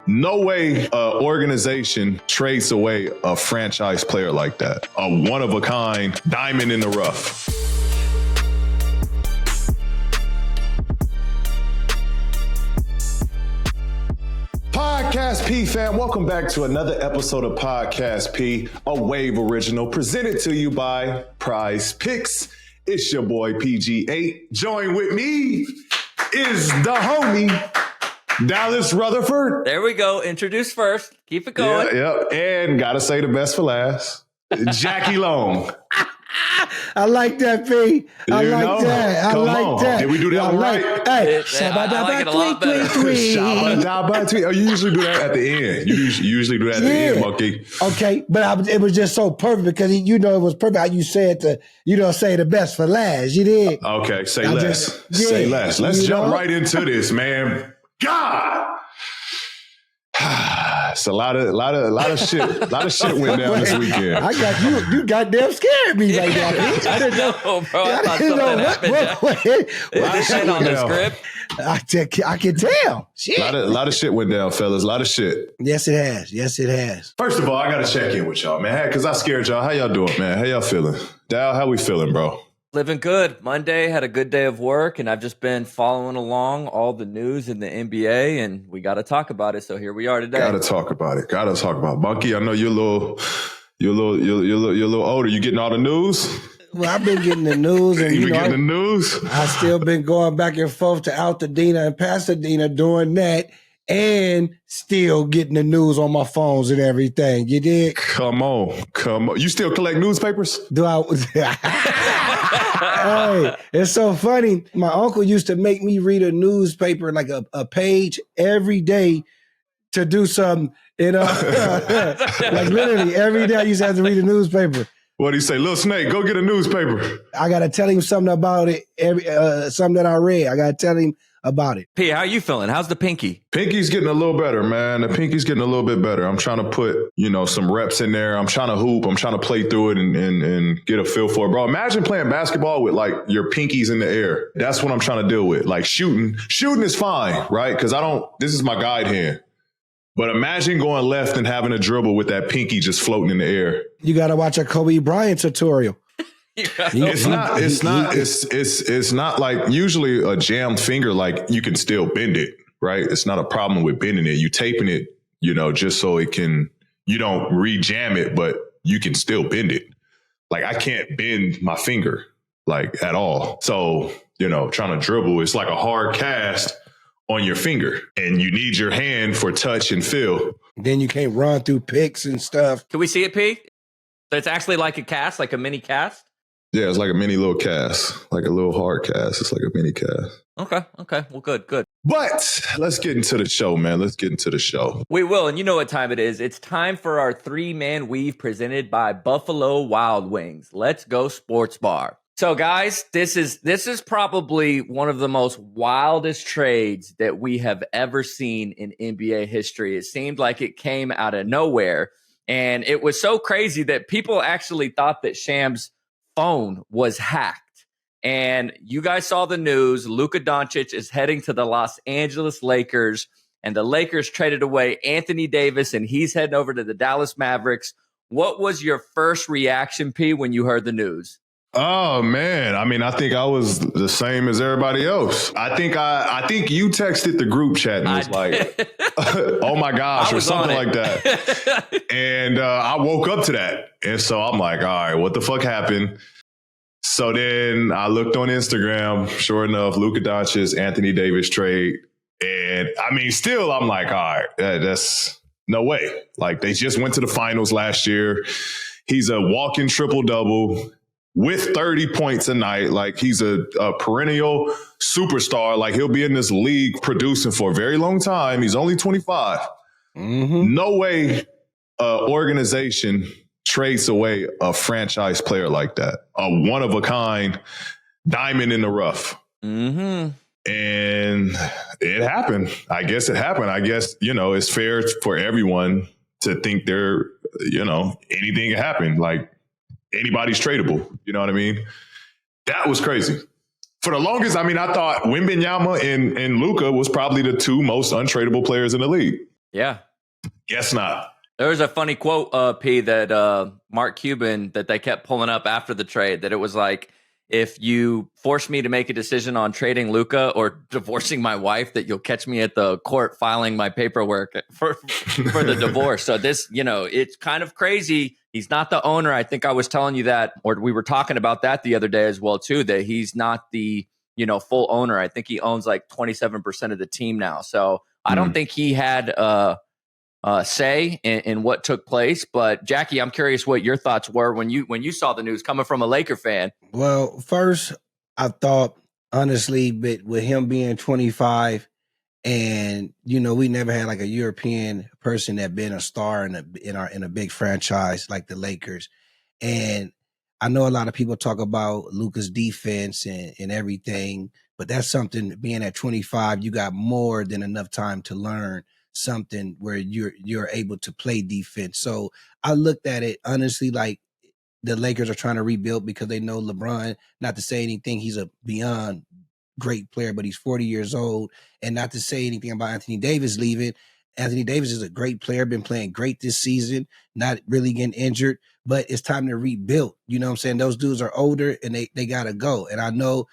No way an organization trades away a franchise player like that. A one-of-a-kind diamond in the rough. Podcast P fam, welcome back to another episode of Podcast P, a Wave original presented to you by Prize Picks. It's your boy PG8. Join with me is the homie Dallas Rutherford. There we go. Introduce first. Keep it going. Yeah. And gotta say the best for last. Jackie Long. I like that, P. I like that. I like that. Did we do that right? Hey, I like it a lot better. Oh, you usually do that at the end. You usually do that at the end, Monkey. Okay, but it was just so perfect because it was perfect how you said say the best for last. You did. Okay, say less. Say less. Let's jump right into this, man. God. It's a lot of shit went down this weekend. I got you goddamn scared me right now. I didn't know, bro. I thought something happened. What shit on the script? I can tell. Shit. A lot of shit went down, fellas. A lot of shit. Yes, it has. Yes, it has. First of all, I got to check in with y'all, man, because I scared y'all. How y'all doing, man? How y'all feeling? Dal, how we feeling, bro? Living good. Monday, had a good day of work, and I've just been following along all the news in the NBA, and we got to talk about it. So here we are today. Got to talk about it. Monkey, I know you're a little older. You getting all the news? Well, I've been getting the news, and you been getting the news. I still been going back and forth to Altadena and Pasadena doing that, and still getting the news on my phones and everything. You did? Come on. You still collect newspapers? Do I? Hey, it's so funny. My uncle used to make me read a newspaper, like a page every day to do something. Like literally every day I used to have to read a newspaper. What do you say? Little Snake, go get a newspaper. I got to tell him something about it, something that I read. I got to tell him about it. P, how you feeling? How's the pinky? Pinky's getting a little better, man. The pinky's getting a little bit better. I'm trying to put, some reps in there. I'm trying to hoop. I'm trying to play through it and get a feel for it. Bro, imagine playing basketball with, like, your pinkies in the air. That's what I'm trying to deal with. Like, shooting is fine, right? Because this is my guide hand. But imagine going left and having a dribble with that pinky just floating in the air. You got to watch a Kobe Bryant tutorial. It's not like usually a jammed finger, like you can still bend it, right? It's not a problem with bending it. You taping it, just so it can, you don't re-jam it, but you can still bend it. Like I can't bend my finger like at all. So, trying to dribble, it's like a hard cast on your finger and you need your hand for touch and feel. Then you can't run through picks and stuff. Can we see it, P? So it's actually like a cast, like a mini cast? Yeah, it's like a mini little cast, like a little hard cast. It's like a mini cast. Okay. Well, good. But let's get into the show, man. Let's get into the show. We will, and you know what time it is. It's time for our 3-man weave presented by Buffalo Wild Wings. Let's go sports bar. So, guys, this is probably one of the most wildest trades that we have ever seen in NBA history. It seemed like it came out of nowhere, and it was so crazy that people actually thought that Sham's phone was hacked. And you guys saw the news. Luka Doncic is heading to the Los Angeles Lakers, and the Lakers traded away Anthony Davis, and he's heading over to the Dallas Mavericks. What was your first reaction, P, when you heard the news? Oh man, I mean, I think I was the same as everybody else. I think you texted the group chat and was like, "Oh my gosh," or something like that. And I woke up to that, and so I'm like, "All right, what the fuck happened?" So then I looked on Instagram. Sure enough, Luka Doncic, Anthony Davis trade, and I mean, still, I'm like, "All right, that's no way." Like they just went to the finals last year. He's a walking triple double with 30 points a night. Like he's a perennial superstar. Like he'll be in this league producing for a very long time. He's only 25. Mm-hmm. No way organization trades away a franchise player like that. A one-of-a-kind diamond in the rough. Mm-hmm. And it happened. I guess it happened. I guess, it's fair for everyone to think anything can happen. Like, anybody's tradable. You know what I mean? That was crazy. For the longest, I thought Wembanyama and Luka was probably the two most untradeable players in the league. Yeah. Guess not. There was a funny quote, P, that Mark Cuban that they kept pulling up after the trade, that it was like, if you force me to make a decision on trading Luka or divorcing my wife, that you'll catch me at the court filing my paperwork for the divorce. So this, it's kind of crazy. He's not the owner. I think I was telling you that, or we were talking about that the other day as well, too, that he's not the, full owner. I think he owns like 27% of the team now. So I don't think he had say in what took place. But Jackie, I'm curious what your thoughts were when you saw the news coming from a Laker fan. Well, first, I thought, honestly, but with him being 25, and we never had like a European person that been a star in a big franchise like the Lakers. And I know a lot of people talk about Luka's defense and everything, but that's something, being at 25, you got more than enough time to learn something where you're able to play defense. So I looked at it honestly like the Lakers are trying to rebuild because they know LeBron, not to say anything, he's a beyond great player, but he's 40 years old. And not to say anything about Anthony Davis leaving. Anthony Davis is a great player, been playing great this season, not really getting injured, but it's time to rebuild. You know what I'm saying? Those dudes are older and they got to go. And I know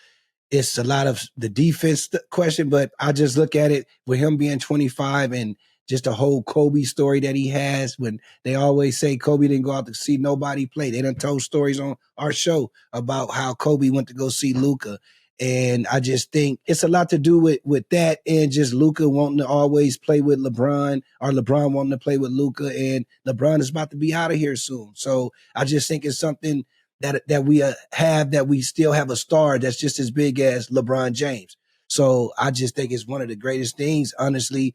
it's a lot of the defense question, but I just look at it with him being 25 and just the whole Kobe story that he has, when they always say Kobe didn't go out to see nobody play. They done told stories on our show about how Kobe went to go see Luka. And I just think it's a lot to do with that, and just Luka wanting to always play with LeBron, or LeBron wanting to play with Luka, and LeBron is about to be out of here soon. So I just think it's something that we have, that we still have a star that's just as big as LeBron James. So I just think it's one of the greatest things, honestly,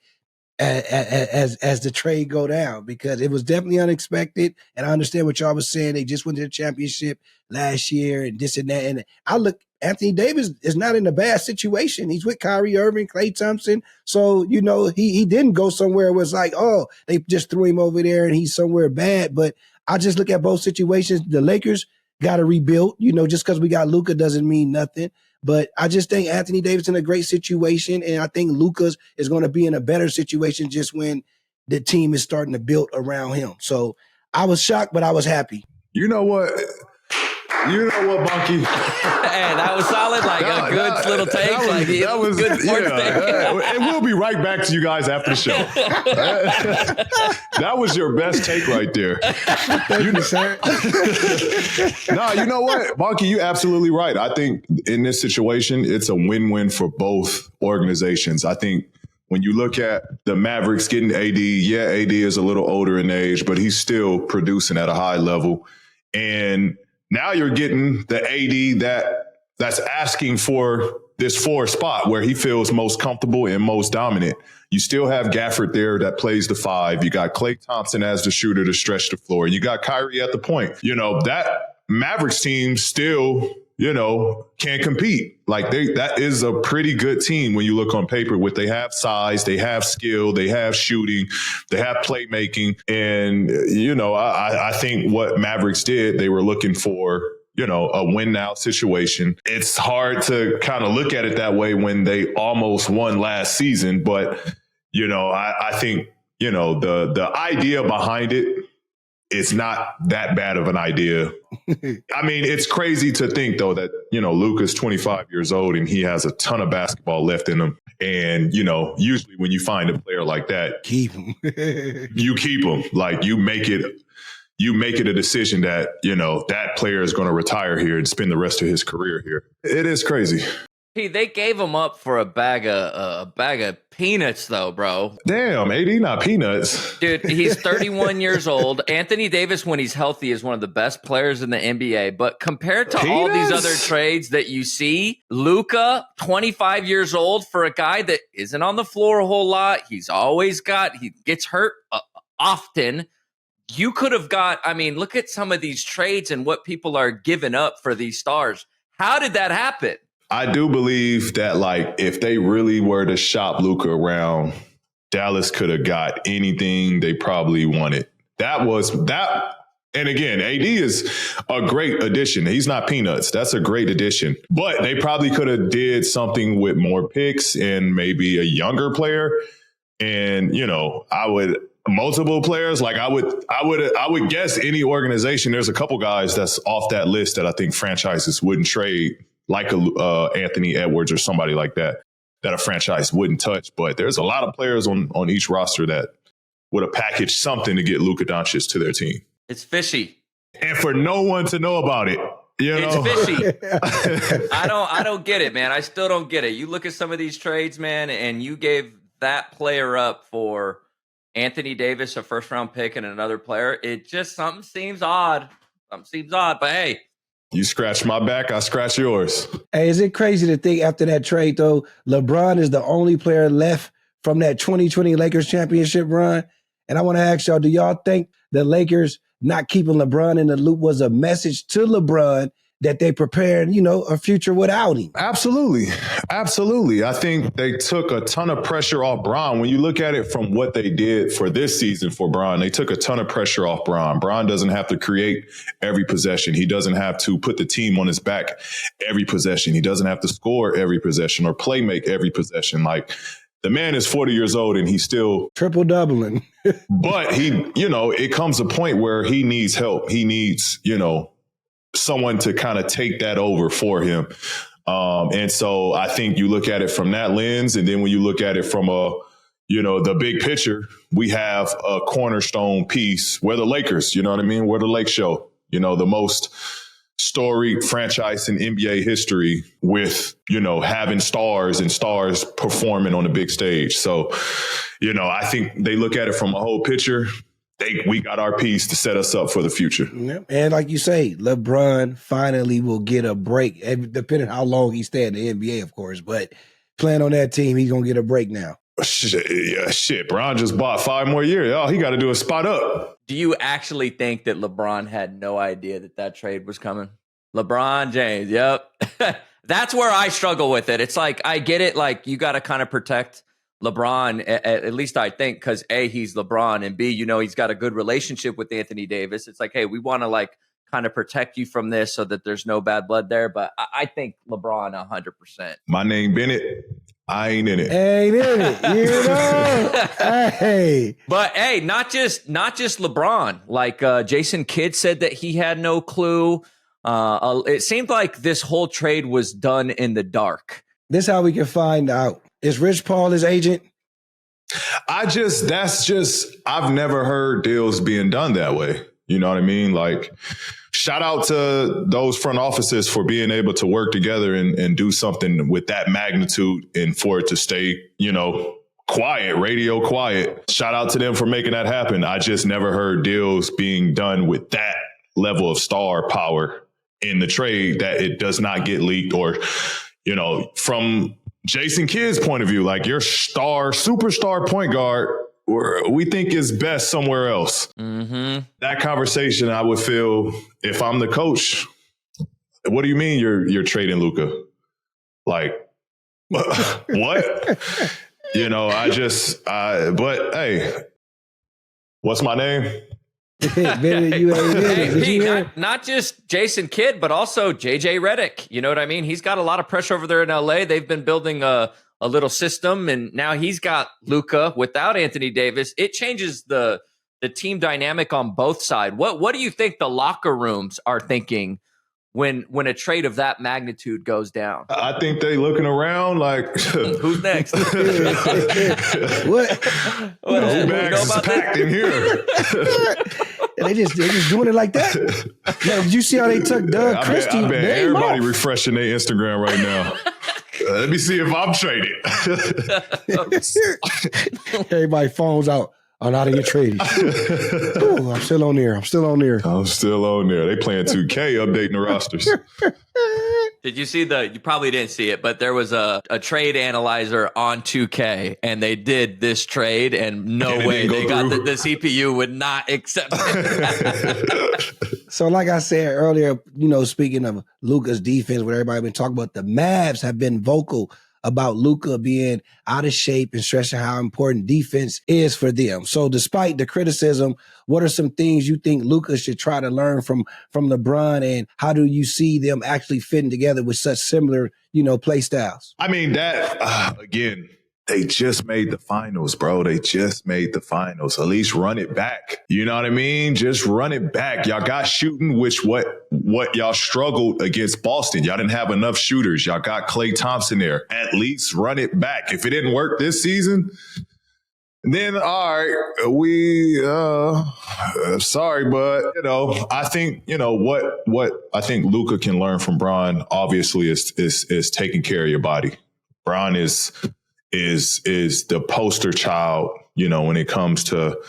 as the trade go down, because it was definitely unexpected. And I understand what y'all was saying. They just went to the championship last year and this and that. And I look, Anthony Davis is not in a bad situation. He's with Kyrie Irving, Klay Thompson. So, he didn't go somewhere it was like, oh, they just threw him over there and he's somewhere bad. But I just look at both situations. The Lakers got to rebuild. Just because we got Luka doesn't mean nothing. But I just think Anthony Davis in a great situation, and I think Luka is going to be in a better situation just when the team is starting to build around him. So I was shocked, but I was happy. You know what, Bunky? Hey, that was solid. Like a good little take. That was good sports take. And we'll be right back to you guys after the show. That was your best take right there. Thank you, sir. No, you know what, Bunky, you're absolutely right. I think in this situation, it's a win-win for both organizations. I think when you look at the Mavericks getting AD, AD is a little older in age, but he's still producing at a high level. And now you're getting the AD that's asking for this 4 spot where he feels most comfortable and most dominant. You still have Gafford there that plays the 5. You got Klay Thompson as the shooter to stretch the floor. You got Kyrie at the point. That Mavericks team still, can compete. Like that is a pretty good team when you look on paper. They have size, they have skill, they have shooting, they have playmaking. And, I think what Mavericks did, they were looking for, a win now situation. It's hard to kind of look at it that way when they almost won last season. But, I think, the idea behind it, it's not that bad of an idea. I mean, it's crazy to think, though, that, Luka's 25 years old and he has a ton of basketball left in him. And, usually when you find a player like that, keep him. You keep him. Like you make it a decision that, that player is going to retire here and spend the rest of his career here. It is crazy. Hey, they gave him up for a bag of peanuts, though, bro. Damn, AD not peanuts. Dude, he's 31 years old. Anthony Davis, when he's healthy, is one of the best players in the NBA. But compared to all these other trades that you see, Luka, 25 years old, for a guy that isn't on the floor a whole lot. He gets hurt often. You could have look at some of these trades and what people are giving up for these stars. How did that happen? I do believe that, if they really were to shop Luka around, Dallas could have got anything they probably wanted. And again, AD is a great addition. He's not peanuts. That's a great addition. But they probably could have did something with more picks and maybe a younger player. And, multiple players, like I would guess any organization, there's a couple guys that's off that list that I think franchises wouldn't trade, like Anthony Edwards or somebody like that a franchise wouldn't touch. But there's a lot of players on each roster that would have packaged something to get Luka Doncic to their team. It's fishy. And for no one to know about it. It's fishy. I don't get it, man. I still don't get it. You look at some of these trades, man, and you gave that player up for Anthony Davis, a first-round pick, and another player. It just, something seems odd. But hey. You scratch my back, I scratch yours. Hey, is it crazy to think after that trade, though, LeBron is the only player left from that 2020 Lakers championship run? And I want to ask y'all, do y'all think the Lakers not keeping LeBron in the loop was a message to LeBron that they prepared, a future without him? Absolutely. I think they took a ton of pressure off Bron. When you look at it from what they did for this season for Bron, they took a ton of pressure off Bron. Bron doesn't have to create every possession. He doesn't have to put the team on his back every possession. He doesn't have to score every possession or play make every possession. Like, the man is 40 years old and he's still triple doubling. But it comes a point where he needs help. He needs, someone to kind of take that over for him. And so I think you look at it from that lens. And then when you look at it from the big picture, we have a cornerstone piece. We're the Lakers, you know what I mean? We're the Lake Show, the most storied franchise in NBA history with, having stars performing on the big stage. So, I think they look at it from a whole picture. We got our piece to set us up for the future. Yep. And like you say, LeBron finally will get a break, depending on how long he stays in the NBA, of course. But playing on that team, he's going to get a break now. Shit. Bron just bought 5 more years. All he got to do is spot up. Do you actually think that LeBron had no idea that trade was coming? LeBron James, yep. That's where I struggle with it. It's like, I get it. Like, you got to kind of protect LeBron, at least I think, because A, he's LeBron, and B, he's got a good relationship with Anthony Davis. It's like, hey, we want to kind of protect you from this so that there's no bad blood there. But I think LeBron 100%. My name Bennett. I ain't in it. Hey. But hey, not just LeBron. Like Jason Kidd said that he had no clue. It seemed like this whole trade was done in the dark. This is how we can find out. Is Rich Paul his agent? I've never heard deals being done that way. You know what I mean? Like, shout out to those front offices for being able to work together and do something with that magnitude and for it to stay, quiet, radio quiet. Shout out to them for making that happen. I just never heard deals being done with that level of star power in the trade that it does not get leaked or, from Jason Kidd's point of view, like your superstar point guard, we think is best somewhere else. Mm-hmm. That conversation, I would feel if I'm the coach, what do you mean you're trading Luka? Like, what? But hey, what's my name? Not just Jason Kidd, but also JJ Redick. You know what I mean? He's got a lot of pressure over there in LA. They've been building a little system, and now he's got Luka without Anthony Davis. It changes the team dynamic on both sides. What do you think the locker rooms are thinking when a trade of that magnitude goes down? I think they looking around like, who's next? What? Who bags is packed in here? They just doing it like that. Yeah, did you see how they took Doug Christie? I bet everybody refreshing their Instagram right now. Let me see if I'm traded. Everybody phones out. I'm out of your traded. I'm still on there. They playing 2K, updating the rosters. Did you see you probably didn't see it, but there was a trade analyzer on 2K, and they did this trade, and no way they got the CPU would not accept it. So like I said earlier, speaking of Luka's defense, what everybody been talking about, the Mavs have been vocal about Luka being out of shape and stressing how important defense is for them. So despite the criticism, what are some things you think Luka should try to learn from LeBron, and how do you see them actually fitting together with such similar, play styles? I mean, that, again, they just made the finals, bro. They just made the finals. At least run it back. You know what I mean? Just run it back. Y'all got shooting, which what y'all struggled against Boston. Y'all didn't have enough shooters. Y'all got Klay Thompson there. At least run it back. If it didn't work this season, then all right, we sorry, but I think what I think Luka can learn from Bron obviously is taking care of your body. Bron is the poster child, when it comes to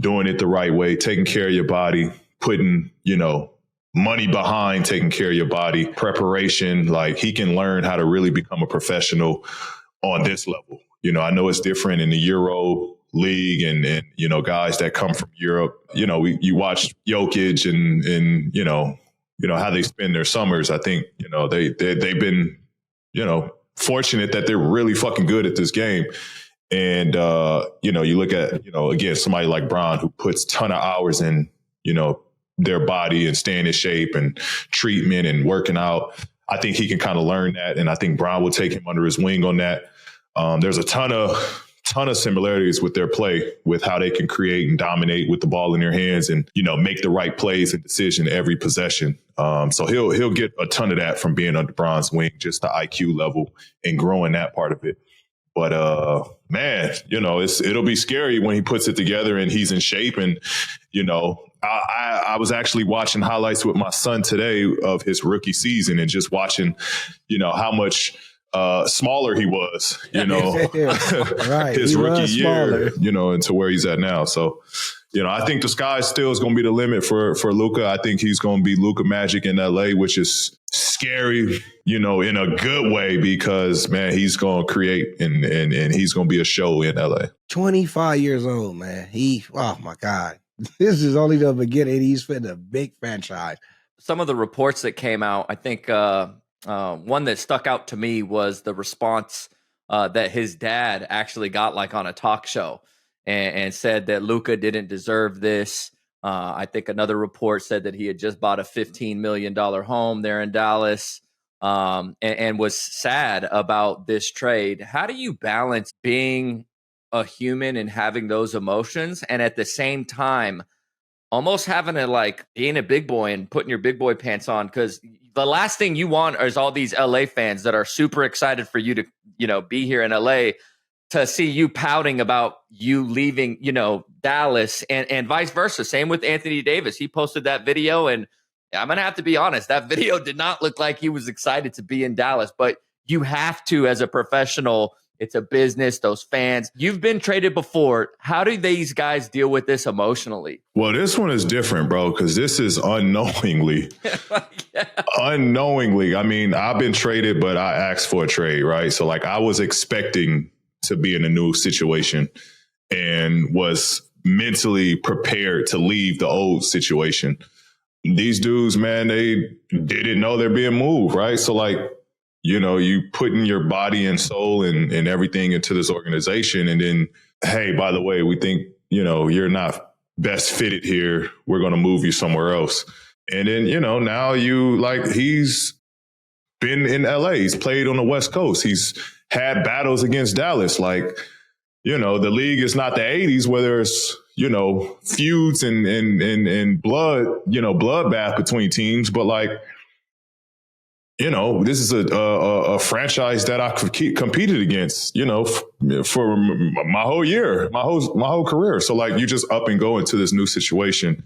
doing it the right way, taking care of your body, putting, money behind taking care of your body, preparation. Like, he can learn how to really become a professional on this level. I know it's different in the Euro League and guys that come from Europe. You watch Jokic and how they spend their summers. I think, they've been, fortunate that they're really fucking good at this game. And, you look at, again, somebody like Bron who puts a ton of hours in, their body and staying in shape and treatment and working out. I think he can kind of learn that. And I think Bron will take him under his wing on that. There's a ton of similarities with their play, with how they can create and dominate with the ball in their hands and, make the right plays and decision every possession. So he'll get a ton of that from being under Bron's wing, just the IQ level and growing that part of it. But man, it'll be scary when he puts it together and he's in shape. And, I was actually watching highlights with my son today of his rookie season and just watching, how much smaller he was, right. his rookie year, into where he's at now. So, I think the sky still is going to be the limit for Luka. I think he's going to be Luka Magic in LA, which is scary, in a good way, because, man, he's going to create and he's going to be a show in LA. 25 years old, man. Oh my God. This is only the beginning. He's for the big franchise. Some of the reports that came out, I think one that stuck out to me was the response that his dad actually got, like, on a talk show and said that Luka didn't deserve this. I think another report said that he had just bought a $15 million home there in Dallas and was sad about this trade. How do you balance being a human and having those emotions and at the same time almost having to, like, being a big boy and putting your big boy pants on? Because the last thing you want is all these LA fans that are super excited for you to, be here in LA to see you pouting about you leaving, Dallas and vice versa. Same with Anthony Davis. He posted that video, and I'm going to have to be honest, that video did not look like he was excited to be in Dallas, but you have to, as a professional. It's a business, those fans. You've been traded before. How do these guys deal with this emotionally? Well, this one is different, bro, because this is unknowingly. Yeah. Unknowingly. I mean, I've been traded, but I asked for a trade, right? So, like, I was expecting to be in a new situation and was mentally prepared to leave the old situation. These dudes, man, they didn't know they're being moved, right? So, like, you putting your body and soul and everything into this organization. And then, hey, by the way, we think, you're not best fitted here. We're going to move you somewhere else. And then, now he's been in LA. He's played on the West Coast. He's had battles against Dallas. Like, the league is not the 80s where there's, feuds and blood, bloodbath between teams. But, like, this is a franchise that I competed against, for my whole year, my whole career. So, like, you just up and go into this new situation,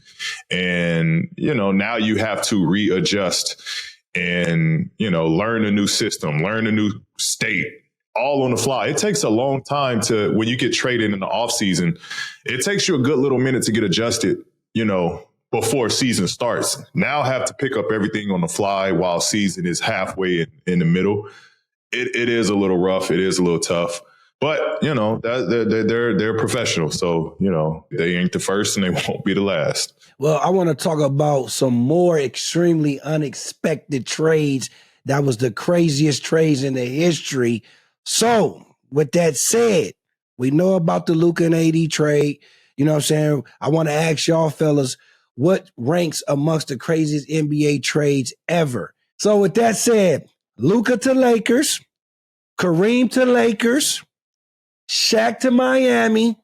and now you have to readjust and learn a new system, learn a new state, all on the fly. It takes a long time when you get traded in the off season. It takes you a good little minute to get adjusted, before season starts. Now have to pick up everything on the fly while season is halfway in the middle. It is a little rough. It is a little tough. But, they're professionals. So, they ain't the first and they won't be the last. Well, I want to talk about some more extremely unexpected trades. That was the craziest trades in the history. So, with that said, we know about the Luka and AD trade. You know what I'm saying? I want to ask y'all fellas, what ranks amongst the craziest NBA trades ever? So with that said, Luka to Lakers, Kareem to Lakers, Shaq to Miami,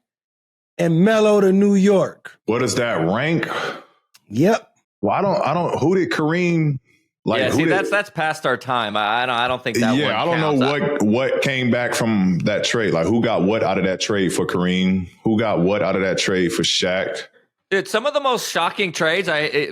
and Melo to New York. What does that rank? Yep. Well, I don't. Who did Kareem? That's past our time. I don't think that. Yeah, I don't know what came back from that trade. Like, who got what out of that trade for Kareem? Who got what out of that trade for Shaq? Dude, some of the most shocking trades.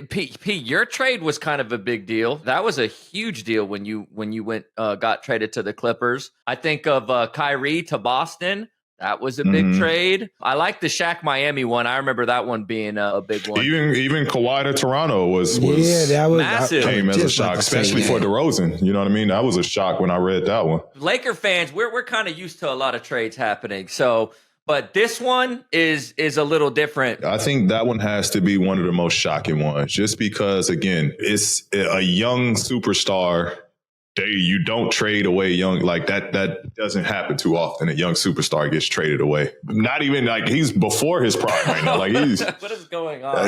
Pete, your trade was kind of a big deal. That was a huge deal when you got traded to the Clippers. I think of Kyrie to Boston. That was a big trade. I like the Shaq Miami one. I remember that one being a big one. Even Kawhi to Toronto was that was massive. Came as a shock, especially for DeRozan. You know what I mean? That was a shock when I read that one. Laker fans, we're kind of used to a lot of trades happening. So, but this one is a little different. I think that one has to be one of the most shocking ones, just because, again, it's a young superstar. You don't trade away young like that. That doesn't happen too often. A young superstar gets traded away. Not even like he's before his prime right now. Like he's what is going on?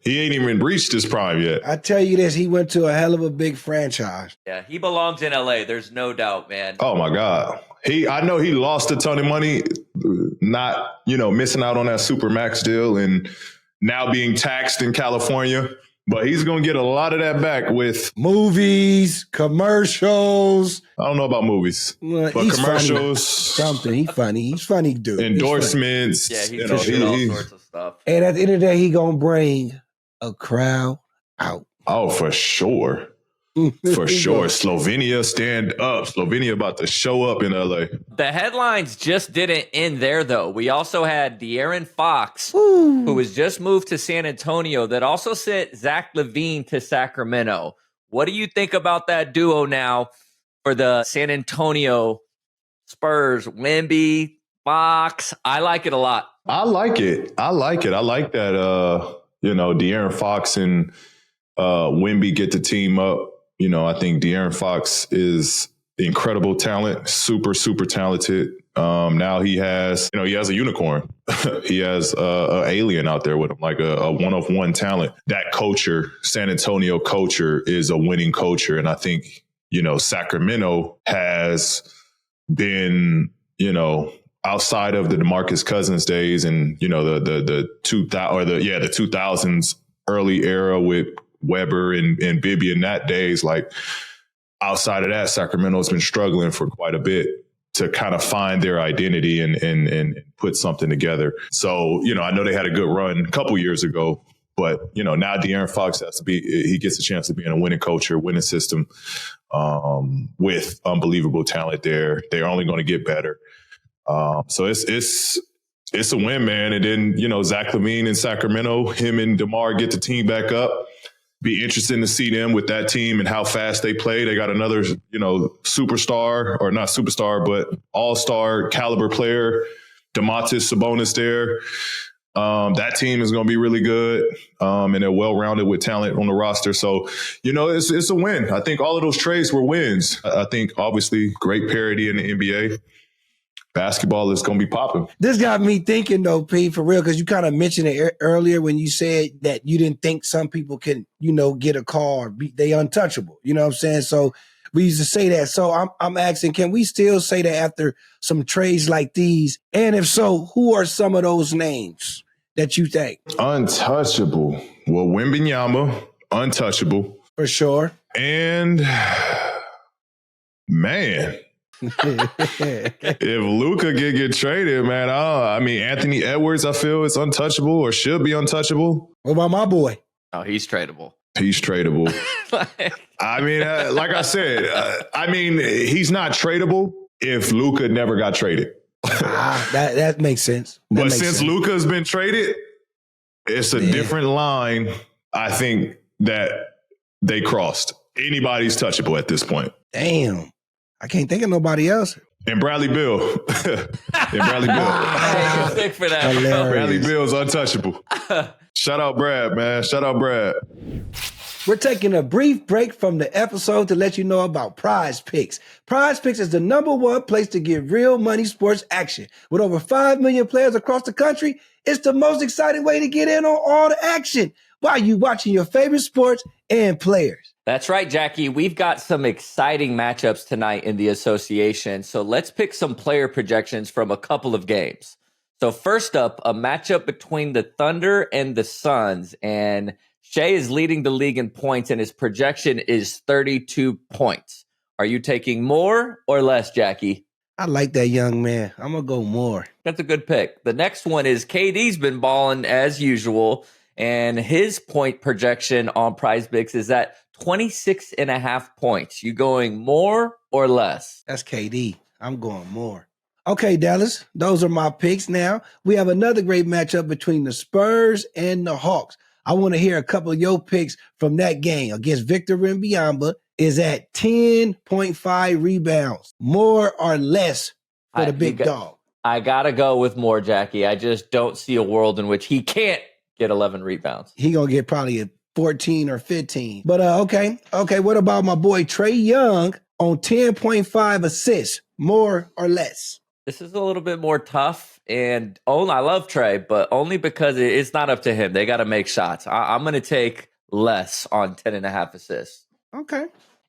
He ain't even reached his prime yet. I tell you this, he went to a hell of a big franchise. Yeah, he belongs in LA. There's no doubt, man. Oh my God. I know he lost a ton of money, not, missing out on that Supermax deal and now being taxed in California. But he's going to get a lot of that back with movies, commercials. I don't know about movies, but commercials. Something. He's funny. He's funny, dude. Endorsements. He's doing all sorts of stuff. And at the end of the day, he's going to bring a crowd out. Oh, for sure. For sure. Slovenia, stand up. Slovenia about to show up in LA. The headlines just didn't end there, though. We also had De'Aaron Fox, who was just moved to San Antonio, that also sent Zach LaVine to Sacramento. What do you think about that duo now for the San Antonio Spurs? Wemby, Fox. I like it a lot. I like it. I like that, De'Aaron Fox and Wemby get the team up. I think De'Aaron Fox is incredible talent, super, super talented. Now he has a unicorn. He has an alien out there with him, like a one-of-one talent. That culture, San Antonio culture, is a winning culture. And I think, Sacramento has been, outside of the DeMarcus Cousins days and, the 2000s early era with Weber and Bibby in that days, like outside of that, Sacramento's been struggling for quite a bit to kind of find their identity and put something together. So, I know they had a good run a couple years ago, but, now De'Aaron Fox he gets a chance to be in a winning culture, winning system, with unbelievable talent there. They're only going to get better. So it's a win, man. And then, Zach LaVine in Sacramento, him and DeMar get the team back up. Be interesting to see them with that team and how fast they play. They got another, superstar, or not superstar, but all-star caliber player, Domantas Sabonis there. That team is going to be really good, and they're well-rounded with talent on the roster. So, it's a win. I think all of those trades were wins. I think, obviously, great parity in the NBA. Basketball is going to be popping. This got me thinking, though, Pete, for real, because you kind of mentioned it earlier when you said that you didn't think some people can, get a call or they untouchable. You know what I'm saying? So we used to say that. So I'm asking, can we still say that after some trades like these? And if so, who are some of those names that you think? Untouchable. Well, Wembanyama, untouchable. For sure. And, man... if Luka get traded, man, Anthony Edwards, I feel is untouchable or should be untouchable. What about my boy? Oh, he's tradable. He's tradable. Like I said, he's not tradable if Luka never got traded. That makes sense. But since Luka's been traded, it's a different line. I think that they crossed. Anybody's touchable at this point. Damn. I can't think of nobody else. And Bradley Beal. Stick for that. Hilarious. Bradley Beal's untouchable. Shout out Brad, man. Shout out Brad. We're taking a brief break from the episode to let you know about Prize Picks. Prize Picks is the #1 place to get real money sports action. With over 5 million players across the country, it's the most exciting way to get in on all the action while you watching your favorite sports and players. That's right, Jackie. We've got some exciting matchups tonight in the association. So let's pick some player projections from a couple of games. So first up, a matchup between the Thunder and the Suns. And Shea is leading the league in points, and his projection is 32 points. Are you taking more or less, Jackie? I like that young man. I'm going to go more. That's a good pick. The next one is KD's been balling as usual, and his point projection on PrizePicks is at 26.5 points. You going more or less? That's KD. I'm going more. Okay, Dallas, those are my picks. Now, we have another great matchup between the Spurs and the Hawks. I want to hear a couple of your picks from that game against Victor Wembanyama. Is at 10.5 rebounds, more or less for the big dog. I got to go with more, Jackie. I just don't see a world in which he can't get 11 rebounds. He going to get probably a 14 or 15. But okay, what about my boy Trae Young on 10.5 assists, more or less? This is a little bit more tough, and I love Trae, but only because it's not up to him. They got to make shots. I'm going to take less on 10.5 assists. Okay.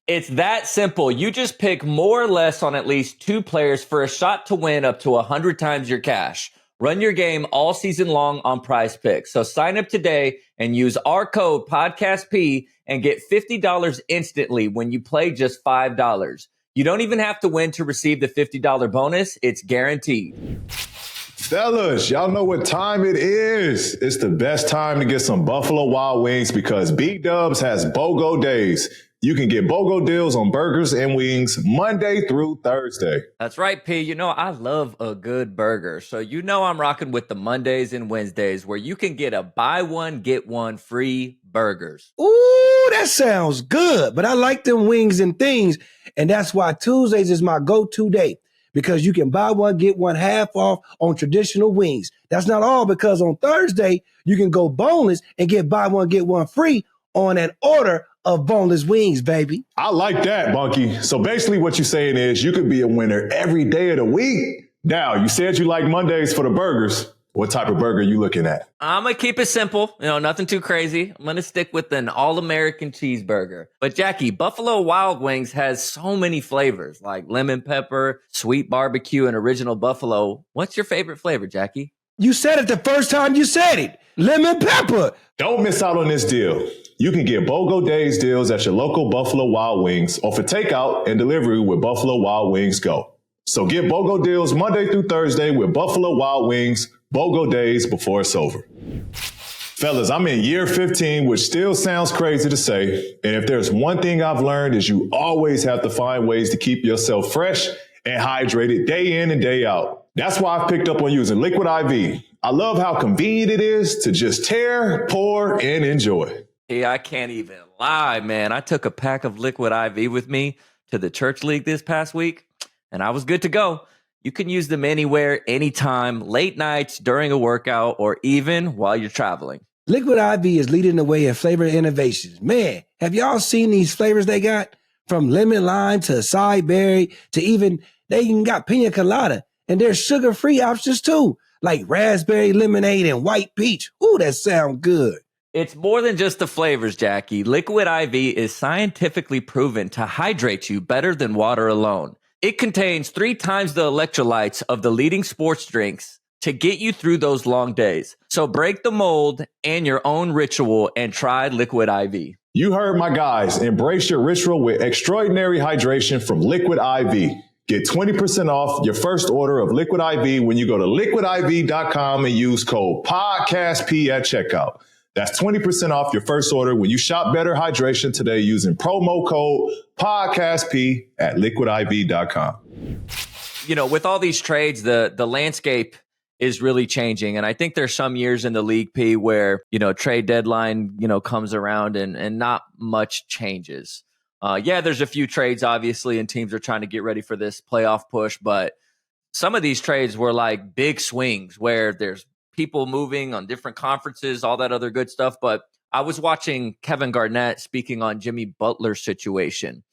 It's that simple. You just pick more or less on at least two players for a shot to win up to 100 times your cash. Run your game all season long on PrizePicks. So sign up today and use our code PODCASTP and get $50 instantly when you play just $5. You don't even have to win to receive the $50 bonus. It's guaranteed. Fellas, y'all know what time it is. It's the best time to get some Buffalo Wild Wings because B-Dubs has BOGO days. You can get BOGO deals on burgers and wings Monday through Thursday. That's right, P. You know, I love a good burger. So you know I'm rocking with the Mondays and Wednesdays where you can get a buy one, get one free burgers. Ooh, that sounds good. But I like them wings and things. And that's why Tuesdays is my go-to day. Because you can buy one, get one half off on traditional wings. That's not all, because on Thursday, you can go boneless and get buy one, get one free on an order of boneless wings, baby. I like that, Bunky. So basically what you're saying is you could be a winner every day of the week. Now, you said you like Mondays for the burgers. What type of burger are you looking at? I'm going to keep it simple. Nothing too crazy. I'm going to stick with an all-American cheeseburger. But Jackie, Buffalo Wild Wings has so many flavors like lemon pepper, sweet barbecue, and original buffalo. What's your favorite flavor, Jackie? You said it the first time you said it. Lemon pepper. Don't miss out on this deal. You can get BOGO Days deals at your local Buffalo Wild Wings or for takeout and delivery with Buffalo Wild Wings Go. So get BOGO deals Monday through Thursday with Buffalo Wild Wings, BOGO Days before it's over. Fellas, I'm in year 15, which still sounds crazy to say. And if there's one thing I've learned is you always have to find ways to keep yourself fresh and hydrated day in and day out. That's why I've picked up on using Liquid IV. I love how convenient it is to just tear, pour, and enjoy. Yeah, I can't even lie, man. I took a pack of Liquid IV with me to the church league this past week, and I was good to go. You can use them anywhere, anytime, late nights, during a workout, or even while you're traveling. Liquid IV is leading the way in flavor innovations. Man, have y'all seen these flavors they got? From lemon lime to acai berry to they even got pina colada. And there's sugar-free options too, like raspberry lemonade and white peach. Ooh, that sounds good. It's more than just the flavors, Jackie. Liquid IV is scientifically proven to hydrate you better than water alone. It contains 3 times the electrolytes of the leading sports drinks to get you through those long days. So break the mold and your own ritual and try Liquid IV. You heard my guys. Embrace your ritual with extraordinary hydration from Liquid IV. Get 20% off your first order of Liquid IV when you go to liquidiv.com and use code PODCASTP at checkout. That's 20% off your first order when you shop Better Hydration today using promo code PODCASTP at liquidiv.com. With all these trades, the landscape is really changing. And I think there's some years in the league, P, where, trade deadline, comes around and not much changes. There's a few trades, obviously, and teams are trying to get ready for this playoff push. But some of these trades were like big swings where there's people moving on different conferences, all that other good stuff. But I was watching Kevin Garnett speaking on Jimmy Butler's situation.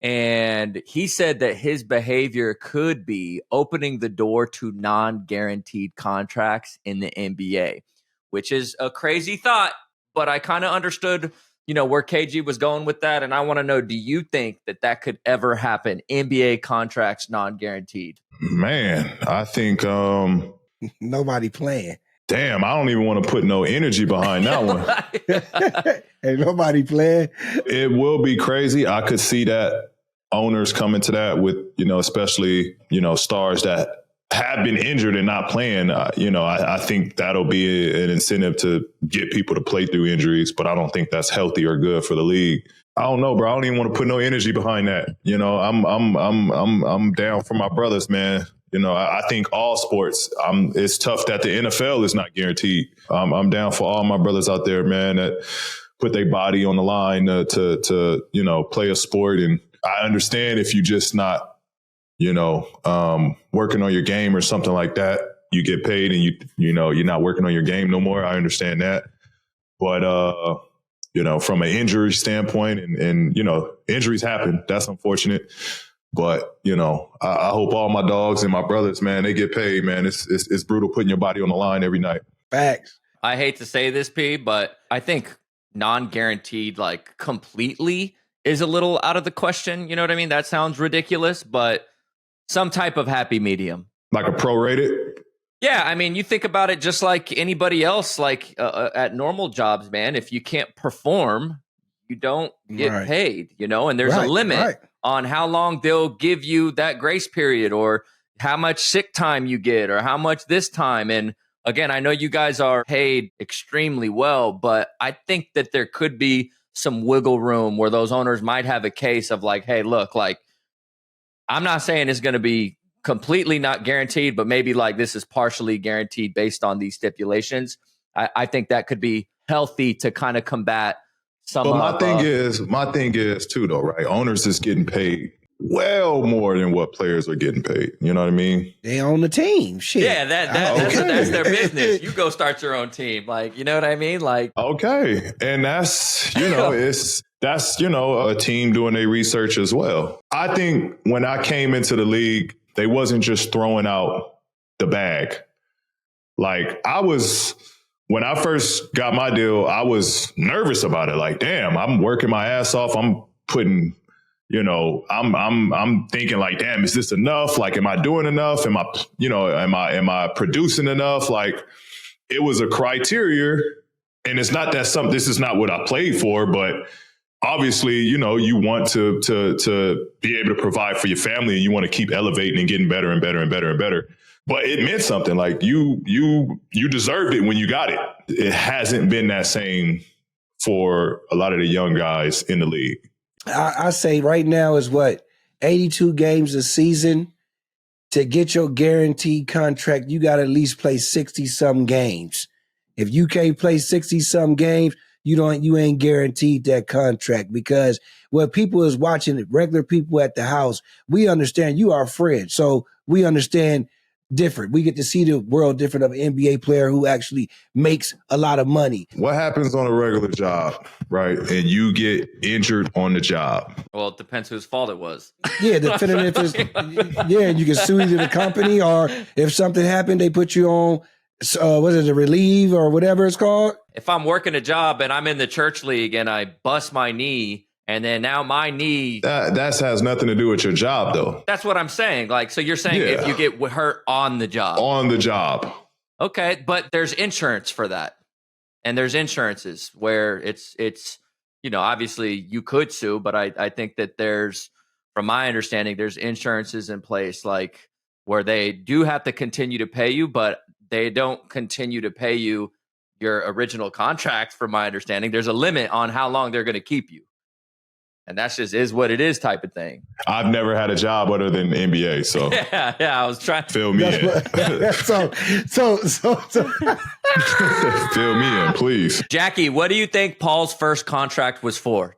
And he said that his behavior could be opening the door to non-guaranteed contracts in the NBA, which is a crazy thought. But I kind of understood where KG was going with that. And I want to know, do you think that could ever happen? NBA contracts non-guaranteed. Man, I think nobody playing. Damn, I don't even want to put no energy behind that one. Ain't nobody playing. It will be crazy. I could see that owners coming to that with, especially, stars that have been injured and not playing. I think that'll be an incentive to get people to play through injuries, but I don't think that's healthy or good for the league. I don't know, bro. I don't even want to put no energy behind that. I'm down for my brothers, man. I think all sports, it's tough that the NFL is not guaranteed. I'm down for all my brothers out there, man, that put their body on the line to play a sport. And I understand if you just not, working on your game or something like that, you get paid and you're not working on your game no more. I understand that. But, from an injury standpoint and injuries happen. That's unfortunate. But, I hope all my dogs and my brothers, man, they get paid, man. It's brutal putting your body on the line every night. Facts. I hate to say this, P, but I think non-guaranteed, like completely, is a little out of the question. You know what I mean? That sounds ridiculous, but some type of happy medium. Like a prorated? Yeah, I mean, you think about it just like anybody else, like at normal jobs, man. If you can't perform, you don't get paid, and there's a limit on how long they'll give you that grace period or how much sick time you get or how much this time. And again, I know you guys are paid extremely well, but I think that there could be some wiggle room where those owners might have a case of like, hey, look, like, I'm not saying it's going to be completely not guaranteed, but maybe like this is partially guaranteed based on these stipulations. I think that could be healthy to kind of combat some. But my thing is too, though, right? Owners is getting paid well more than what players are getting paid. You know what I mean? They own the team. Shit. Yeah, that's their business. You go start your own team. Like, you know what I mean? Like, okay. And that's, that's, a team doing their research as well. I think when I came into the league, they wasn't just throwing out the bag. Like when I first got my deal, I was nervous about it. Like, damn, I'm working my ass off. I'm putting, I'm thinking like, damn, is this enough? Like, am I doing enough? Am I producing enough? Like, it was a criteria. And it's not that this is not what I played for, but obviously, you want to be able to provide for your family and you want to keep elevating and getting better and better and better and better. But it meant something. Like you deserved it when you got it. It hasn't been that same for a lot of the young guys in the league. I say right now is 82 games a season. To get your guaranteed contract, you got to at least play 60-some games. If you can't play 60-some games, you ain't guaranteed that contract, because what people is watching, regular people at the house, we understand you are a friend. So we understand different. We get to see the world different of an NBA player who actually makes a lot of money. What happens on a regular job, right? And you get injured on the job. Well, it depends whose fault it was. Yeah, depending if it's, you can sue either the company, or if something happened, they put you on, a relieve or whatever it's called. If I'm working a job and I'm in the church league and I bust my knee, and then now my knee... That has nothing to do with your job, though. That's what I'm saying. Like, so you're saying if you get hurt on the job. On the job. Okay, but there's insurance for that. And there's insurances where it's obviously you could sue, but I think that there's, from my understanding, there's insurances in place, like where they do have to continue to pay you, but they don't continue to pay you your original contract, from my understanding. There's a limit on how long they're going to keep you. And that's just is what it is type of thing. I've never had a job other than NBA, so yeah. I was trying to fill me in. So fill me in, please. Jackie, what do you think Paul's first contract was for?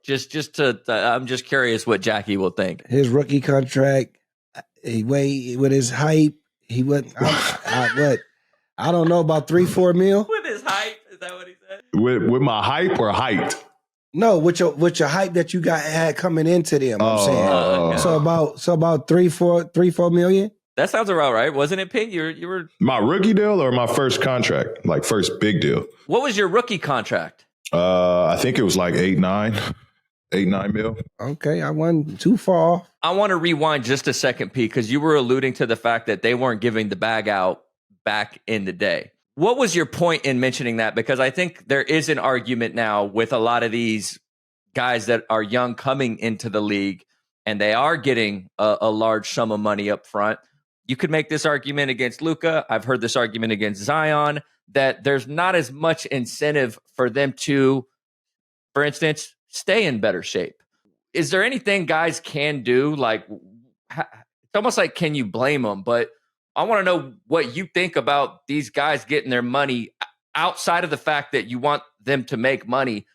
I'm just curious what Jackie will think. His rookie contract, with his hype, he went. I don't know, about 3-4 mil. With his hype, is that what he said? With my hype or height? No, with your hype that you had coming into them. I'm saying okay. So about 3-4 million. That sounds about right, wasn't it, Pete? You were my rookie deal or my first contract, like first big deal. What was your rookie contract? I think it was like 8-9 mil. Okay, I wasn't too far off. I want to rewind just a second, Pete, because you were alluding to the fact that they weren't giving the bag out back in the day. What was your point in mentioning that? Because I think there is an argument now with a lot of these guys that are young coming into the league, and they are getting a large sum of money up front. You could make this argument against Luka. I've heard this argument against Zion, that there's not as much incentive for them to, for instance, stay in better shape. Is there anything guys can do? Like, it's almost like, can you blame them? But I want to know what you think about these guys getting their money outside of the fact that you want them to make money.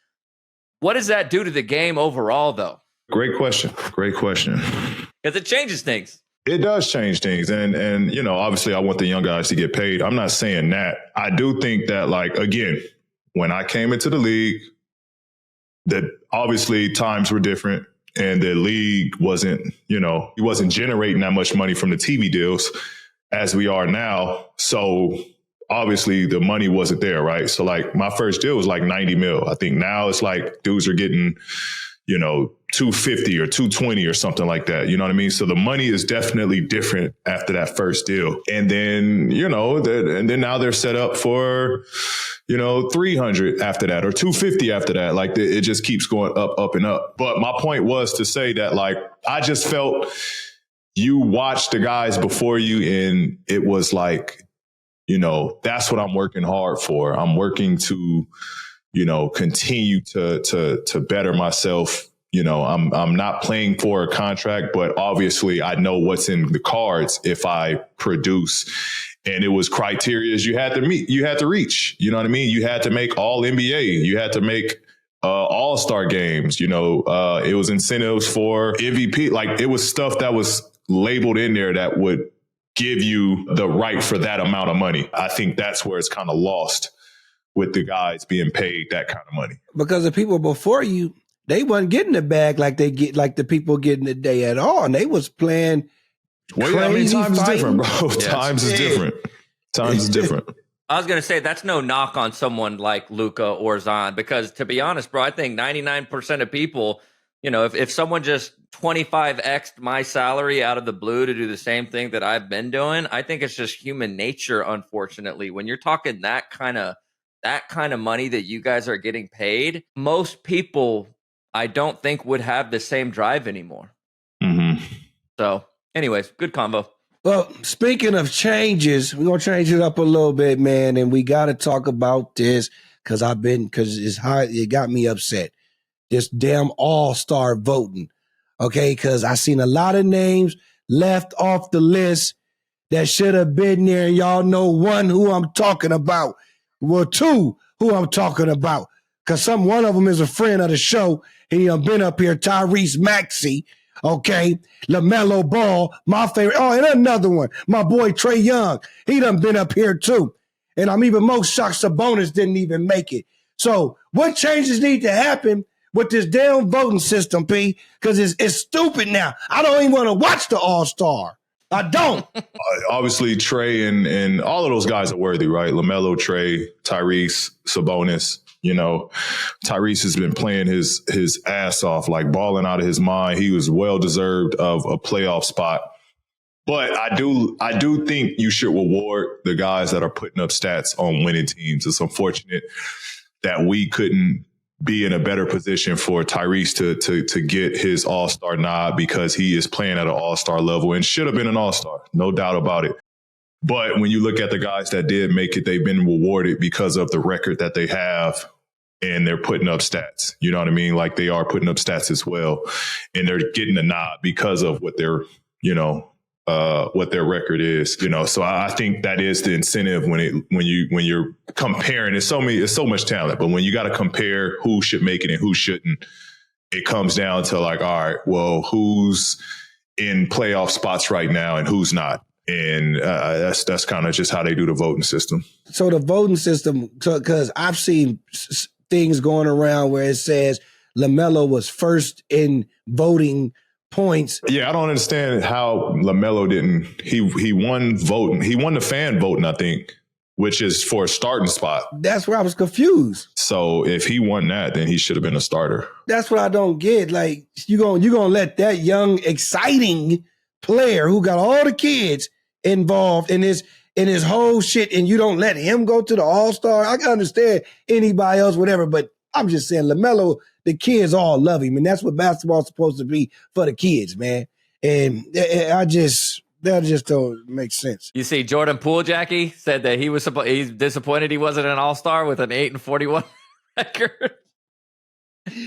What does that do to the game overall, though? Great question. Because it changes things. It does change things. And, you know, obviously I want the young guys to get paid. I'm not saying that. I do think that, like, again, when I came into the league, that obviously times were different and the league wasn't, you know, he wasn't generating that much money from the TV deals as we are now. So obviously the money wasn't there, right? So like my first deal was like 90 mil. I think now it's like dudes are getting, you know, 250 or 220 or something like that. You know what I mean? So the money is definitely different after that first deal. And then, you know, and then now they're set up for, you know, 300 after that or 250 after that. Like it just keeps going up and up. But my point was to say that, like, I just felt you watched the guys before you and it was like, you know, that's what I'm working hard for. I'm working to, you know, continue to better myself. You know, I'm not playing for a contract, but obviously I know what's in the cards if I produce. And it was criteria you had to meet, you had to reach. You know what I mean? You had to make all NBA. You had to make all-star games. You know, it was incentives for MVP. Like it was stuff that was labeled in there that would give you the right for that amount of money. I think that's where it's kind of lost with the guys being paid that kind of money. Because the people before you, they wasn't getting the bag like they get, like the people getting today at all. And they was playing well, yeah, I mean, times is different, bro. Yes. Times is different. Times is different. I was going to say, that's no knock on someone like Luka or Zion, because to be honest, bro, I think 99% of people, you know, if someone just 25x'd my salary out of the blue to do the same thing that I've been doing, I think it's just human nature, unfortunately. When you're talking that kind of money that you guys are getting paid, most people, I don't think, would have the same drive anymore. Mm-hmm. So anyways, good combo. Well, speaking of changes, we're going to change it up a little bit, man. And we got to talk about this because it's hard. It got me upset. This damn all-star voting. Okay. Because I seen a lot of names left off the list that should have been there. And y'all know one who I'm talking about. Well, two who I'm talking about. Because one of them is a friend of the show. He been up here, Tyrese Maxey. Okay, LaMelo Ball, my favorite. Oh, and another one, my boy Trae Young. He done been up here too. And I'm even most shocked Sabonis didn't even make it. So what changes need to happen with this damn voting system, P? Because it's stupid now. I don't even want to watch the All-Star. I don't. Obviously, Trae and all of those guys are worthy, right? LaMelo, Trae, Tyrese, Sabonis. You know, Tyrese has been playing his ass off, like balling out of his mind. He was well deserved of a playoff spot. But I do think you should reward the guys that are putting up stats on winning teams. It's unfortunate that we couldn't be in a better position for Tyrese to get his all-star nod because he is playing at an all-star level and should have been an all-star, no doubt about it. But when you look at the guys that did make it, they've been rewarded because of the record that they have. And they're putting up stats. You know what I mean? Like they are putting up stats as well. And they're getting a nod because of what their, you know, what their record is. You know, so I think that is the incentive when you're comparing. It's so much talent, but when you got to compare who should make it and who shouldn't, it comes down to like, all right, well, who's in playoff spots right now and who's not. And that's kind of just how they do the voting system. So the voting system, because I've seen things going around where it says LaMelo was first in voting points. Yeah, I don't understand how LaMelo didn't. He won voting. He won the fan voting, I think, which is for a starting spot. That's where I was confused. So if he won that, then he should have been a starter. That's what I don't get. Like, you gonna let that young, exciting player who got all the kids involved in his whole shit, and you don't let him go to the All-Star? I can understand anybody else, whatever, but I'm just saying LaMelo, the kids all love him, and that's what basketball's supposed to be for the kids, man. And that just don't make sense. You see, Jordan Poole, Jackie, said that he's disappointed he wasn't an All-Star with an 8-41 record.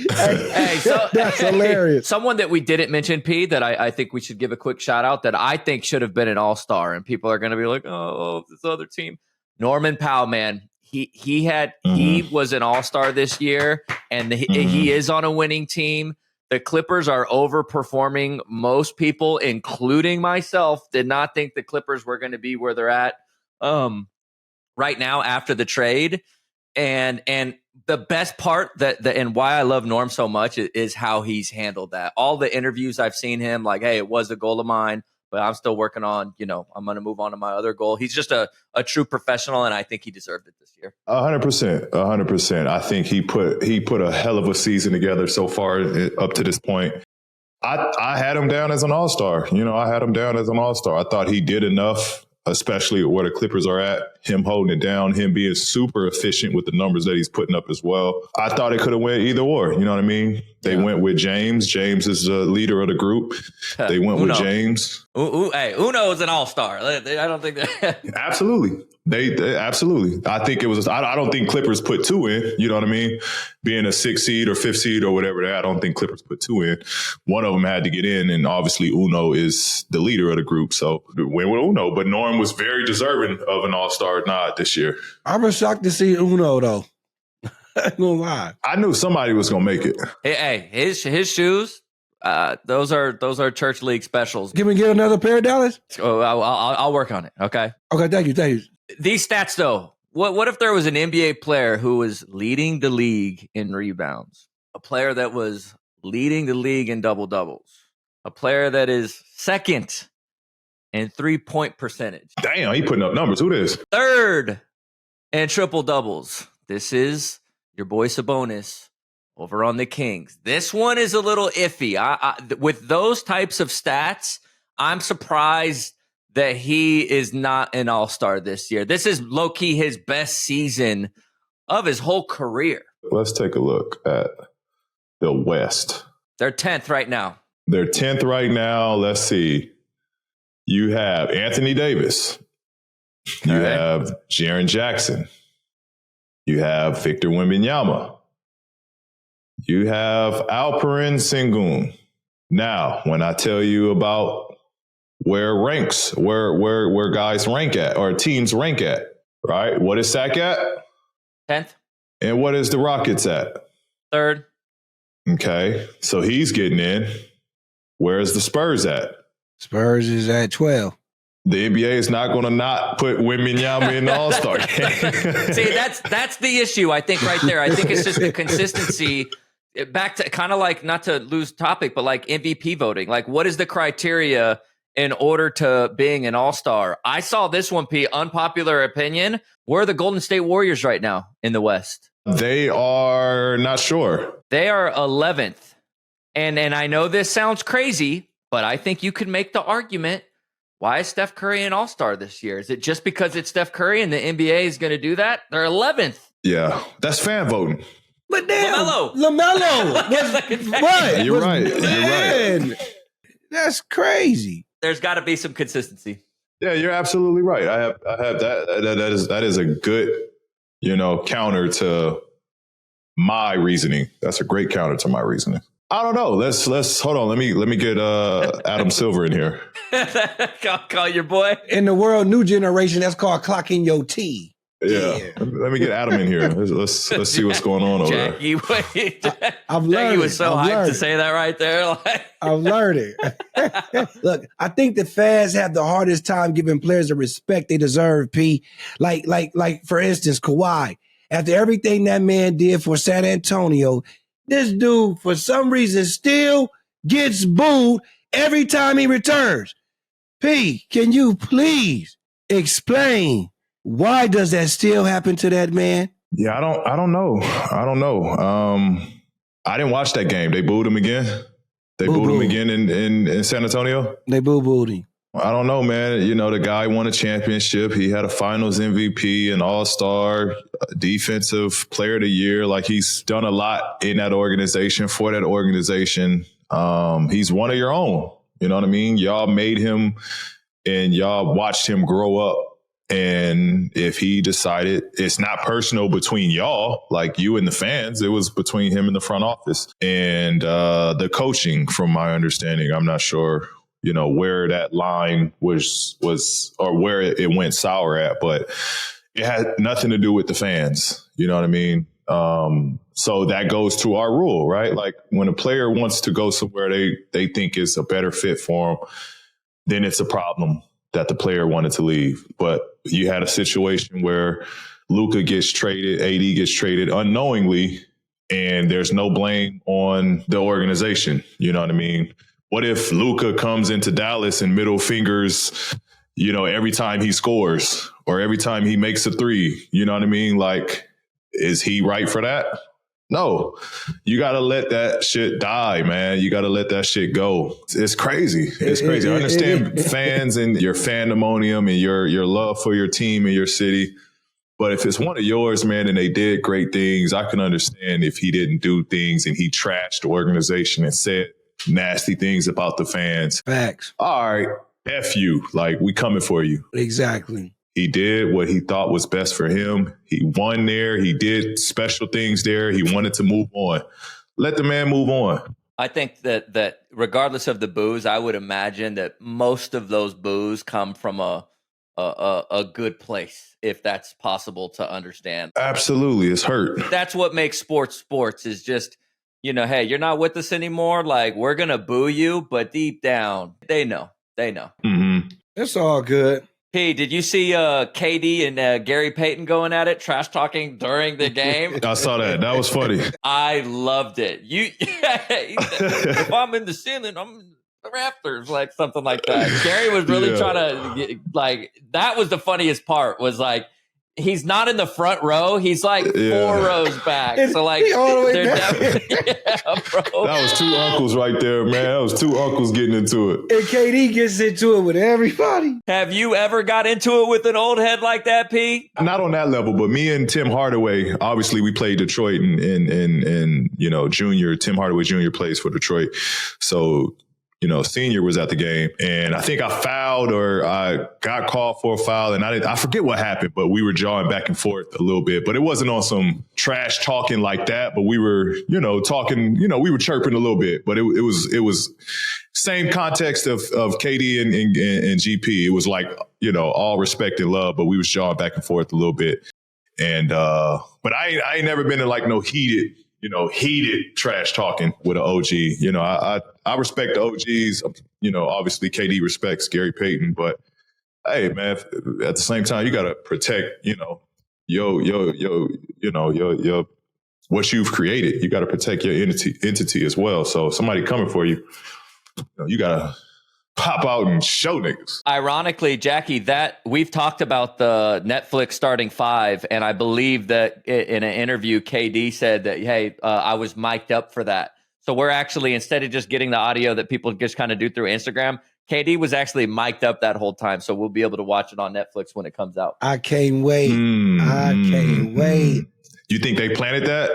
That's hilarious. Someone that we didn't mention, P, that I think we should give a quick shout out that I think should have been an All-Star, and people are going to be like, oh, this other team. Norman Powell, man. He was an All-Star this year, and he is on a winning team. The Clippers are overperforming. Most people, including myself, did not think the Clippers were going to be where they're at right now after the trade. And the best part and why I love Norm so much is how he's handled that. All the interviews I've seen him, like, hey, it was a goal of mine, but I'm still working on, I'm going to move on to my other goal. He's just a true professional, and I think he deserved it this year. 100%. I think he put a hell of a season together so far up to this point. I had him down as an All-Star. I had him down as an All-Star. I thought he did enough, especially where the Clippers are at, him holding it down, him being super efficient with the numbers that he's putting up as well. I thought it could have went either or, you know what I mean? They went with James. James is the leader of the group. They went with James. Hey, Uno is an All-Star. I don't think that. Absolutely. They absolutely. I think it was. I don't think Clippers put two in. You know what I mean? Being a 6th seed or 5th seed or whatever, I don't think Clippers put two in. One of them had to get in, and obviously Uno is the leader of the group, so went with Uno. But Norm was very deserving of an All-Star nod this year. I was shocked to see Uno though. No lie. I knew somebody was gonna make it. Hey, his shoes. Those are church league specials. Can we get another pair, Dallas? Oh, I'll work on it. Okay. Okay. Thank you. These stats, though. What if there was an NBA player who was leading the league in rebounds, a player that was leading the league in double doubles, a player that is second in 3-point percentage? Damn, he putting up numbers. Who this? Third in triple doubles. This is your boy Sabonis over on the Kings. This one is a little iffy. With those types of stats, I'm surprised that he is not an All-Star this year. This is low-key his best season of his whole career. Let's take a look at the West. They're 10th right now. Let's see. You have Anthony Davis. You have Jaren Jackson. You have Victor Wembanyama. You have Alperen Sengun. Now, when I tell you about where guys rank at or teams rank at, right? What is Sac at? 10th. And what is the Rockets at? 3rd. Okay, so he's getting in. Where's the Spurs at? Spurs is at 12. The NBA is not going to not put Wembanyama in the All-Star game. See, that's the issue, I think, right there. I think it's just the consistency. Back to kind of like, not to lose topic, but like MVP voting. Like, what is the criteria in order to being an All-Star? I saw this one, P, unpopular opinion. Where are the Golden State Warriors right now in the West? They are not sure. They are 11th. And I know this sounds crazy, but I think you could make the argument, why is Steph Curry an All-Star this year? Is it just because it's Steph Curry and the NBA is going to do that? They're 11th. Yeah, that's fan voting. But damn, LaMelo. What? You're right. That's crazy. There's got to be some consistency. Yeah, you're absolutely right. I have that. That is a good, counter to my reasoning. That's a great counter to my reasoning. I don't know. Let's hold on. Let me get Adam Silver in here. Call your boy. In the world, new generation, that's called clocking your T. Yeah. Let me get Adam in here. Let's see what's going on over there. I've learned. Jackie was so hyped to say that right there. I've learned it. Look, I think the fans have the hardest time giving players the respect they deserve, P. Like for instance, Kawhi. After everything that man did for San Antonio, this dude, for some reason, still gets booed every time he returns. P, can you please explain why does that still happen to that man? Yeah, I don't know. I didn't watch that game. They booed him again. They booed him again in San Antonio. They booed him. I don't know, man. You know, the guy won a championship. He had a finals MVP, an all-star, defensive player of the year. Like, he's done a lot in that organization, for that organization. He's one of your own. You know what I mean? Y'all made him and y'all watched him grow up. And if he decided, it's not personal between y'all, like you and the fans, it was between him and the front office and the coaching, from my understanding. I'm not sure, you know, where that line was or where it went sour at, but it had nothing to do with the fans. You know what I mean? So that goes to our rule, right? Like, when a player wants to go somewhere they think is a better fit for him, then it's a problem that the player wanted to leave. But you had a situation where Luka gets traded, AD gets traded unknowingly, and there's no blame on the organization. You know what I mean? What if Luka comes into Dallas and middle fingers, you know, every time he scores or every time he makes a three? You know what I mean? Like, is he right for that? No, you got to let that shit die, man. You got to let that shit go. It's crazy. It's crazy. I understand fans and your fandemonium and your love for your team and your city. But if it's one of yours, man, and they did great things, I can understand if he didn't do things and he trashed the organization and said nasty things about the fans. Facts. All right, F you. Like, we coming for you. Exactly. He did what he thought was best for him. He won there. He did special things there. He wanted to move on. Let the man move on. I think that regardless of the boos, I would imagine that most of those boos come from a good place, if that's possible to understand. Absolutely. It's hurt. That's what makes sports is just, you know, hey, you're not with us anymore. Like, we're going to boo you, but deep down, they know. Mm-hmm. It's all good. Hey, did you see KD and Gary Payton going at it, trash talking during the game? I saw that. That was funny. I loved it. If I'm in the ceiling, I'm in the rafters, like something like that. Gary was really trying to, like, that was the funniest part, was like, he's not in the front row. He's like 4 rows back. So, like, all the way back. Bro. That was two uncles right there, man. That was two uncles getting into it. And KD gets into it with everybody. Have you ever got into it with an old head like that, P? Not on that level, but me and Tim Hardaway, obviously we played Detroit and you know, Junior, Tim Hardaway Jr. plays for Detroit. So, you know, Senior was at the game, and I think I fouled or I got called for a foul, and I forget what happened, but we were jawing back and forth a little bit. But it wasn't on some trash talking like that, but we were, you know, talking, you know, we were chirping a little bit, but it was same context of KD and GP. It was like, you know, all respect and love, but we was jawing back and forth a little bit. And but I ain't never been in like no heated trash talking with an OG. You know, I respect the OGs. You know, obviously KD respects Gary Payton, but hey, man, at the same time, you got to protect, you know, your what you've created. You got to protect your entity as well. So somebody coming for you, you got to pop out and show niggas. Ironically, Jackie, that we've talked about the Netflix starting 5, and I believe that in an interview, KD said that, hey, I was mic'd up for that. So we're actually, instead of just getting the audio that people just kind of do through Instagram, KD was actually mic'd up that whole time. So we'll be able to watch it on Netflix when it comes out. I can't wait. I can't wait. You think they planted that?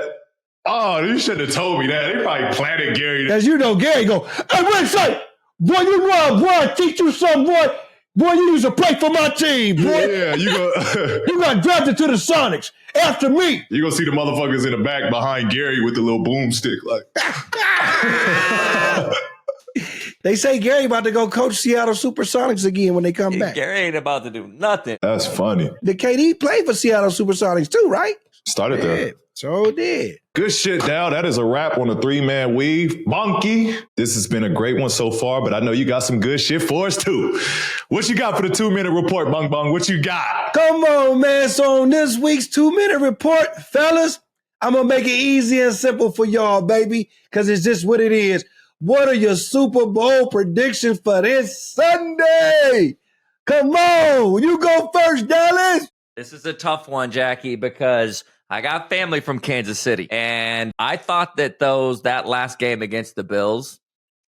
Oh, you should have told me that. They probably planted Gary. As you know, Gary go, hey, wait a second. Boy, you know, boy, I teach you something, boy. Boy, you used to play for my team, boy. Yeah, you got drafted to the Sonics after me. You gonna see the motherfuckers in the back behind Gary with the little boomstick, like. They say Gary about to go coach Seattle Supersonics again when they come back. Gary ain't about to do nothing. That's funny. The KD played for Seattle Supersonics too, right? Started there. So did. Good shit, Dow. That is a wrap on the 3-man weave. Bonky. This has been a great one so far, but I know you got some good shit for us too. What you got for the 2-minute report, Bong Bong? What you got? Come on, man. So on this week's 2-minute report, fellas, I'm going to make it easy and simple for y'all, baby, because it's just what it is. What are your Super Bowl predictions for this Sunday? Come on. You go first, Dallas. This is a tough one, Jackie, because I got family from Kansas City, and I thought that that last game against the Bills,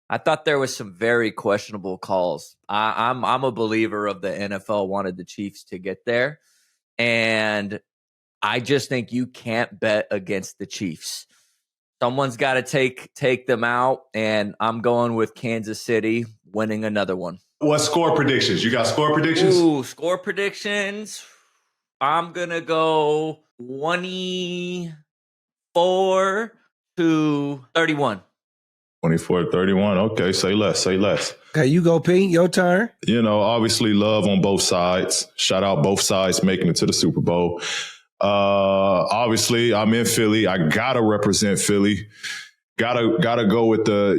I thought there was some very questionable calls. I'm a believer of the NFL wanted the Chiefs to get there, and I just think you can't bet against the Chiefs. Someone's got to take them out, and I'm going with Kansas City winning another one. What score predictions? You got score predictions? Ooh, score predictions. I'm going to go 24-31. 24-31. Okay, say less. Okay, you go, Pete. Your turn. Obviously love on both sides. Shout out both sides making it to the Super Bowl. Obviously, I'm in Philly. I gotta represent Philly. Gotta go with the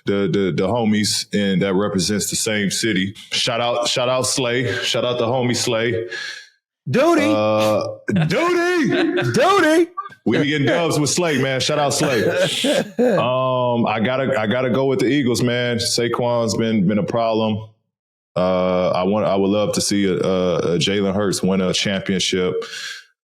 homies, and that represents the same city. Shout out Slay. Shout out the homie Slay. Duty. We be getting dubs with Slay, man. Shout out Slay. I gotta go with the Eagles, man. Saquon's been a problem. I would love to see a Jalen Hurts win a championship.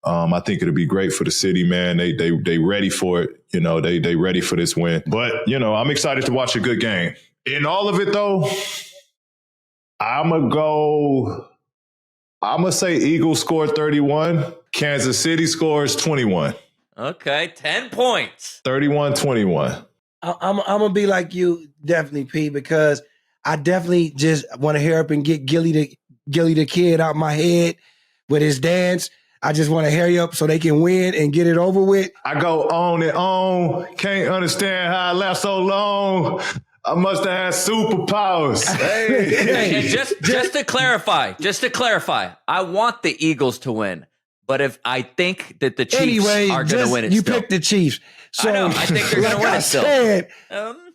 I think it'll be great for the city, man. They ready for it. They ready for this win. But, I'm excited to watch a good game. In all of it, though, I'm going to say Eagles score 31. Kansas City scores 21. Okay, 10 points. 31-21. I'm going to be like you, definitely, P, because I definitely just want to hear up and get Gilly the kid out my head with his dance. I just want to hurry up so they can win and get it over with. I go on and on. Can't understand how I left so long. I must have had superpowers. Hey. And just to clarify, I want the Eagles to win. But if I think that the Chiefs are going to win it you still. picked the Chiefs. So, I know. I think they're going to win it still.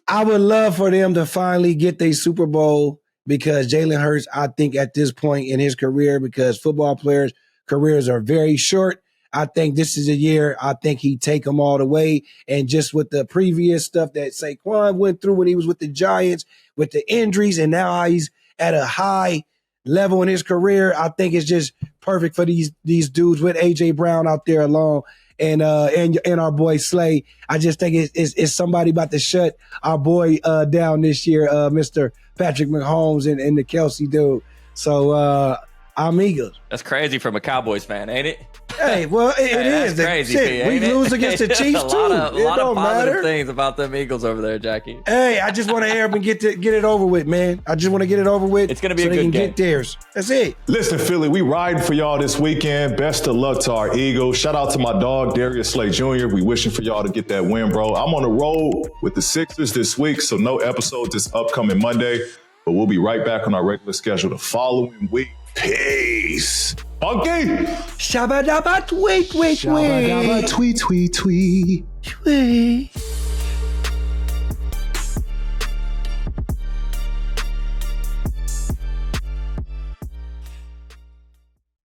I would love for them to finally get their Super Bowl because Jalen Hurts, I think at this point in his career, because football players' careers are very short, I think this is a year I think he'd take them all the way. And just with the previous stuff that Saquon went through when he was with the Giants, with the injuries, and now he's at a high level in his career, I think it's just perfect for these dudes with A.J. Brown out there along and our boy Slay. I just think it's somebody about to shut our boy down this year, Mr. Patrick Mahomes and the Kelsey dude. So I'm Eagles. That's crazy from a Cowboys fan, ain't it? Hey, well, it is. That's crazy. Shit, we lose against the Chiefs too. A lot of positive matter. things about them Eagles over there, Jackie. Hey, I just want to hear them and get it over with, man. I just want to get it over with. It's going to be so a good they can game. get theirs. That's it. Listen, Philly, we riding for y'all this weekend. Best of luck to our Eagles. Shout out to my dog, Darius Slay Jr. We wishing for y'all to get that win, bro. I'm on the road with the Sixers this week, so no episode this upcoming Monday. But we'll be right back on our regular schedule the following week. Peace. Funky. Shabba dabba tweet. Shabba dabba tweet. Tweet.